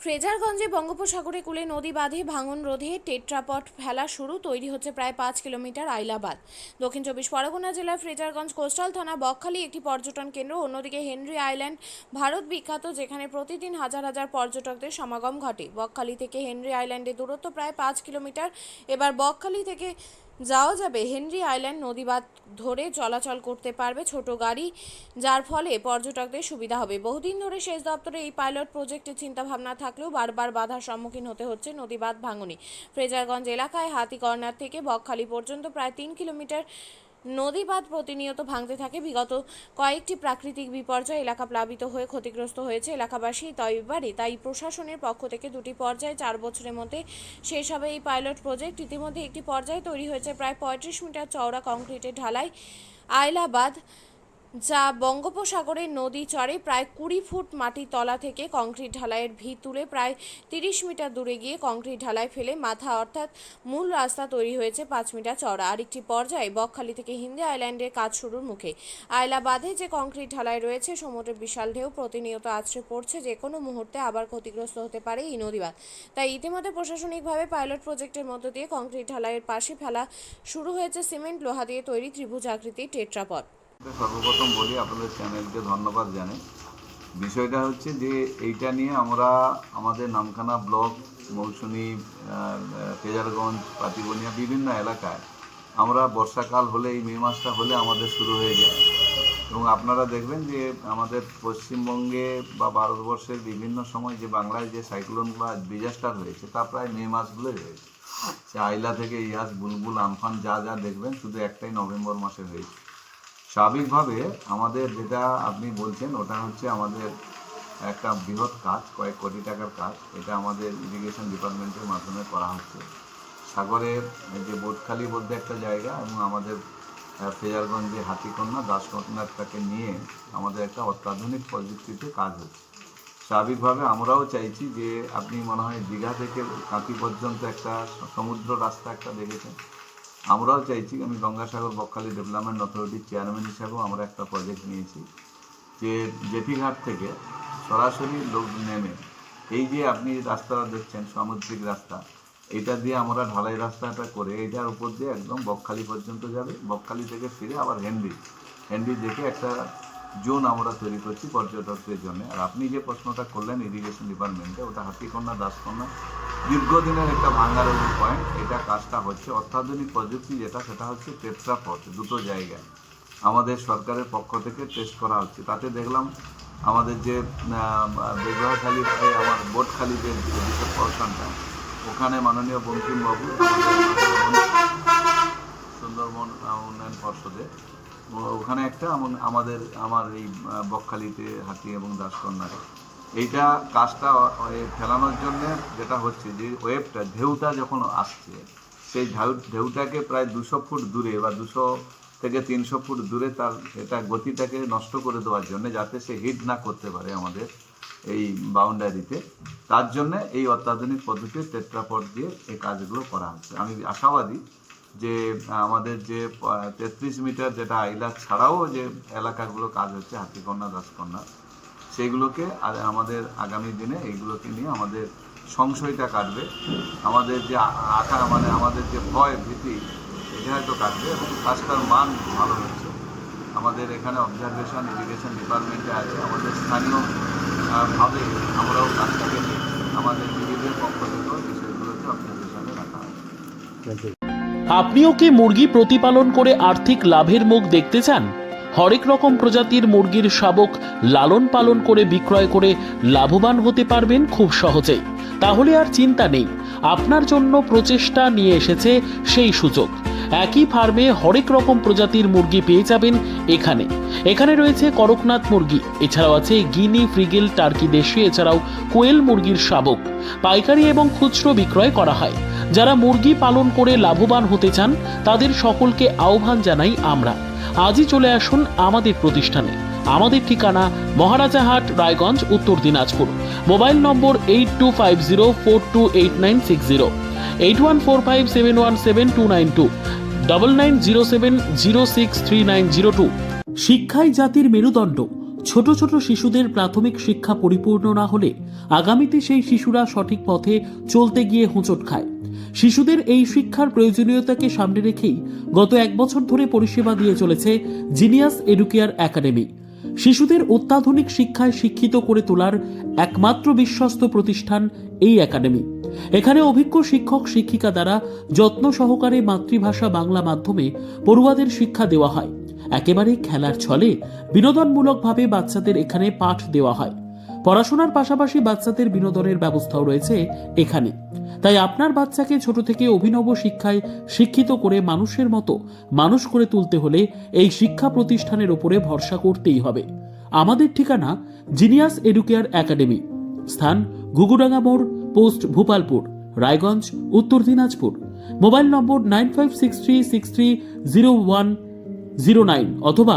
ফ্রেজারগঞ্জে বঙ্গোপসাগরে কূলে নদী বাঁধে ভাঙন রোধে টেট্রাপট ফেলা শুরু। তৈরি হচ্ছে প্রায় 5 কিলোমিটার আইলা বাঁধ। দক্ষিণ চব্বিশ পরগনা জেলার ফ্রেজারগঞ্জ কোস্টাল থানা বকখালি একটি পর্যটন কেন্দ্র, অন্যদিকে হেনরি আইল্যান্ড ভারত বিখ্যাত, যেখানে প্রতিদিন হাজার হাজার পর্যটকদের সমাগম ঘটে। বকখালি থেকে হেনরি আইল্যান্ডের দূরত্ব প্রায় 5 কিলোমিটার। এবার বকখালি থেকে যাওয়া যাবে হেনরি আইল্যান্ড নদী বাঁধ ধরে চলাচল করতে পারবে ছোট গাড়ি, যার ফলে পর্যটকদের সুবিধা হবে। বহুদিন ধরে সেচ দপ্তরে এই পাইলট প্রজেক্টের চিন্তাভাবনা থাকলেও বারবার বাধার সম্মুখীন হতে হচ্ছে নদী বাঁধ ভাঙনে। ফ্রেজারগঞ্জ এলাকায় হাতি কর্নার থেকে বকখালি পর্যন্ত প্রায় 3 কিলোমিটার নদী বাঁধ প্রতিনিয়ত ভাঙতে থাকে। বিগত কয়েকটি প্রাকৃতিক বিপর্যয় এলাকা প্লাবিত হয়ে ক্ষতিগ্রস্ত হয়েছে এলাকাবাসী। তাই প্রশাসনের পক্ষ থেকে দুটি পর্যায়ে 4 বছরের মধ্যে শেষ হবে এই পাইলট প্রজেক্ট। ইতিমধ্যে একটি পর্যায়ে তৈরি হয়েছে প্রায় 35 মিটার চওড়া কংক্রিটের ঢালাই আইলা বাঁধ, যা বঙ্গোপসাগরের নদী চরে প্রায় 20 ফুট মাটির তলা থেকে কংক্রিট ঢালাইয়ের ভিত তুলে প্রায় 30 মিটার দূরে গিয়ে কংক্রিট ঢালাই ফেলে মাথা অর্থাৎ মূল রাস্তা তৈরি হয়েছে 5 মিটার চওড়া। আরেকটি পর্যায়ে বকখালি থেকে হিন্দি আইল্যান্ডের কাজ শুরুর মুখে। আইলা বাঁধে যে কংক্রিট ঢালাই রয়েছে, সমুদ্রের বিশাল ঢেউ প্রতিনিয়ত আছড়ে পড়ছে, যে কোনো মুহূর্তে আবার ক্ষতিগ্রস্ত হতে পারে এই নদীবাঁধ। তাই ইতিমধ্যে প্রশাসনিকভাবে পাইলট প্রজেক্টের মধ্য দিয়ে কংক্রিট ঢালাইয়ের পাশে ফেলা শুরু হয়েছে সিমেন্ট লোহা দিয়ে তৈরি ত্রিভুজ আকৃতির টেট্রাপট। সর্বপ্রথম বলি, আপনাদের চ্যানেলকে ধন্যবাদ জানাই। বিষয়টা হচ্ছে যে এইটা নিয়ে আমরা আমাদের নামখানা ব্লক, মৌসুমী, ফ্রেজারগঞ্জ, পাতিবনিয়া বিভিন্ন এলাকায় আমরা বর্ষাকাল হলে এই মে মাসটা হলে আমাদের শুরু হয়ে যায়। এবং আপনারা দেখবেন যে আমাদের পশ্চিমবঙ্গে বা ভারতবর্ষের বিভিন্ন সময় যে বাংলায় যে সাইক্লোন বা ডিজাস্টার হয়েছে তা প্রায় মে মাসগুলোই হয়েছে। সে আইলা থেকে ইয়াস, বুলবুল, আমফান যা যা দেখবেন শুধু একটাই নভেম্বর মাসে হয়েছে। স্বাভাবিকভাবে আমাদের যেটা আপনি বলছেন ওটা হচ্ছে আমাদের একটা বৃহৎ কাজ, কয়েক কোটি টাকার কাজ। এটা আমাদের ইরিগেশন ডিপার্টমেন্টের মাধ্যমে করা হচ্ছে। সাগরের যে বোটখালি বলতে একটা জায়গা এবং আমাদের ফ্রেজারগঞ্জে হাতিকন্যা, দাসকন্যাটাকে নিয়ে আমাদের একটা অত্যাধুনিক প্রযুক্তিতে কাজ হচ্ছে। স্বাভাবিকভাবে আমরাও চাইছি যে আপনি মনে হয় দীঘা থেকে কাঁথি পর্যন্ত একটা সমুদ্র রাস্তা একটা দেখেছেন, আমরাও চাইছি। আমি গঙ্গাসাগর বকখালি ডেভেলপমেন্ট অথরিটির চেয়ারম্যান হিসাবেও আমরা একটা প্রজেক্ট নিয়েছি যে জেঠিঘাট থেকে সরাসরি লোক নেমে এই যে আপনি রাস্তাটা দেখছেন সামুদ্রিক রাস্তা, এটা দিয়ে আমরা ঢালাই রাস্তাটা করে এটার উপর দিয়ে একদম বকখালি পর্যন্ত যাবে। বকখালি থেকে ফিরে আবার হেনরি দেখে একটা জোন আমরা তৈরি করছি পর্যটকদের জন্য। আর আপনি যে প্রশ্নটা করলেন ইরিগেশন ডিপার্টমেন্টে, ওটা হাতিকন্যা, দাসকন্যা দীর্ঘদিনের একটা ভাঙ্গারোল পয়েন্ট। এটা কাজটা হচ্ছে অত্যাধুনিক প্রযুক্তি, সেটা হচ্ছে টেট্রাপট। দুটো জায়গায় আমাদের সরকারের পক্ষ থেকে টেস্ট করা হচ্ছে। তাতে দেখলাম আমাদের যে বেগুয়াখালী, আমার বোটখালি যে বিশেষ পোর্শনটা, ওখানে মাননীয় বঙ্কিমবাবু সুন্দরবন উন্নয়ন পর্ষদে ওখানে একটা আমার এই বকখালিতে হাতি এবং দাসকন্যারে এইটা কাজটা ফেলানোর জন্য যেটা হচ্ছে যে ওয়েভটা, ঢেউটা যখন আসছে, সেই ঢেউটাকে প্রায় 200 ফুট দূরে বা 200 থেকে 300 ফুট দূরে তার এটা গতিটাকে নষ্ট করে দেওয়ার জন্য, যাতে সে হিট না করতে পারে আমাদের এই বাউন্ডারিতে, তার জন্য এই অত্যাধুনিক পদ্ধতির টেট্রাপট দিয়ে এই কাজগুলো করা হচ্ছে। আমি আশাবাদী যে আমাদের যে 33 মিটার যেটা আইলা ছাড়াও যে এলাকাগুলো কাজ হচ্ছে হাতিকন্যা, দাসকন্যা, সেইগুলোকে আমাদের আগামী দিনে এইগুলোকে নিয়ে আমাদের সংশয়টা কাটবে। আমাদের যে আমাদের যে ভয় ভীতি, এটা হয়তো কাটবে এবং কাজটার মান ভালো হচ্ছে। আমাদের এখানে অবজারভেশন ইরিগেশন ডিপার্টমেন্টে আছে। আমাদের স্থানীয় ভাবে আমরাও কাজটাকে আমাদের নিজেদের পক্ষ থেকেও বিষয়গুলোকে অবজারভেশনে রাখা হয়। আপনিও কি মুরগি প্রতিপালন করে আর্থিক লাভের মুখ দেখতে চান? হরেক রকম প্রজাতির মুরগির শাবক লালন পালন করে বিক্রয় করে লাভবান হতে পারবেন খুব সহজেই। তাহলে আর চিন্তা নেই, আপনার জন্য প্রচেষ্টা নিয়ে এসেছে সেই সুযোগ। একই ফার্মে হরেক রকম প্রজাতির মুরগি পেয়ে যাবেন এখানে রয়েছে করকনাথ মুরগি, এছাড়াও আছে গিনি, ফ্রিগেল, টার্কি দেশি, এছাড়াও কোয়েল মুরগির শাবক পাইকারি এবং খুচরো বিক্রয় করা হয়। যারা মুরগি পালন করে লাভবান হতে চান তাদের সকলকে আহ্বান জানাই আমরা। আজই চলে আসুন আমাদের প্রতিষ্ঠানে। আমাদের ঠিকানা মহারাজাহাট, রায়গঞ্জ, উত্তর দিনাজপুর। মোবাইল নম্বর 8250428960, 8145717292, 9907063902। শিক্ষাই জাতির মেরুদণ্ড, ছোট ছোট শিশুদের প্রাথমিক শিক্ষা পরিপূর্ণ না হলে আগামীতে সেই শিশুরা সঠিক পথে চলতে গিয়ে হোঁচট খায়। শিশুদের এই শিক্ষার প্রয়োজনীয়তাকে সামনে রেখেই গত 1 বছর ধরে পরিষেবা দিয়ে চলেছে জিনিয়াস এডুকেয়ার একাডেমি। শিশুদের অত্যাধুনিক শিক্ষায় শিক্ষিত করে তোলার একমাত্র বিশ্বস্ত প্রতিষ্ঠান এই একাডেমি। এখানে অভিজ্ঞ শিক্ষক শিক্ষিকা দ্বারা যত্ন সহকারে মাতৃভাষা বাংলা মাধ্যমে পড়ুয়াদের শিক্ষা দেওয়া হয়। একেবারে খেলার ছলে বিনোদনমূলকভাবে বাচ্চাদের এখানে পাঠ দেওয়া হয়। পড়াশোনার পাশাপাশি বাচ্চাদের বিনোদনের ব্যবস্থাও রয়েছে এখানে। তাই আপনার বাচ্চাকে ছোট থেকে অভিনব শিক্ষায় শিক্ষিত করে মানুষের মতো মানুষ করে তুলতে হলে এই শিক্ষা প্রতিষ্ঠানের উপরে ভরসা করতেই হবে। আমাদের ঠিকানা জিনিয়াস এডুকেয়ার একাডেমি, স্থান ঘুঘুডাঙ্গা মোড়, পোস্ট ভূপালপুর, রায়গঞ্জ, উত্তর দিনাজপুর। মোবাইল নম্বর 9563630109 অথবা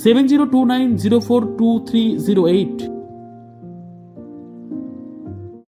7029042308।